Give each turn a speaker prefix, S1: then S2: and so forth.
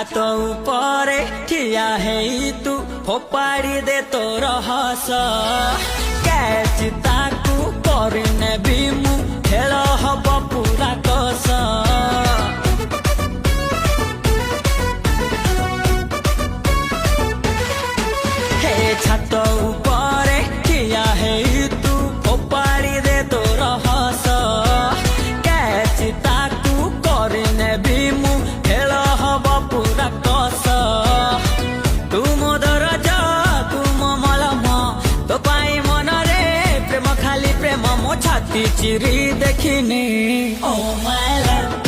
S1: छात उपरे ठिया है तू फोपाड़ी दे तोर हस कैच ताकू करने भी मु खेल हब पूरा कस हे छात उपरे ठिया है तू फोपाड़ी दे तोर हस कैच ताकू करने भी मु खेल हब पूरा कस तू मोदर जा तू मलम तो पाई मन रे प्रेम खाली प्रेम मो छाती चिरी देखिनी ओ माय लव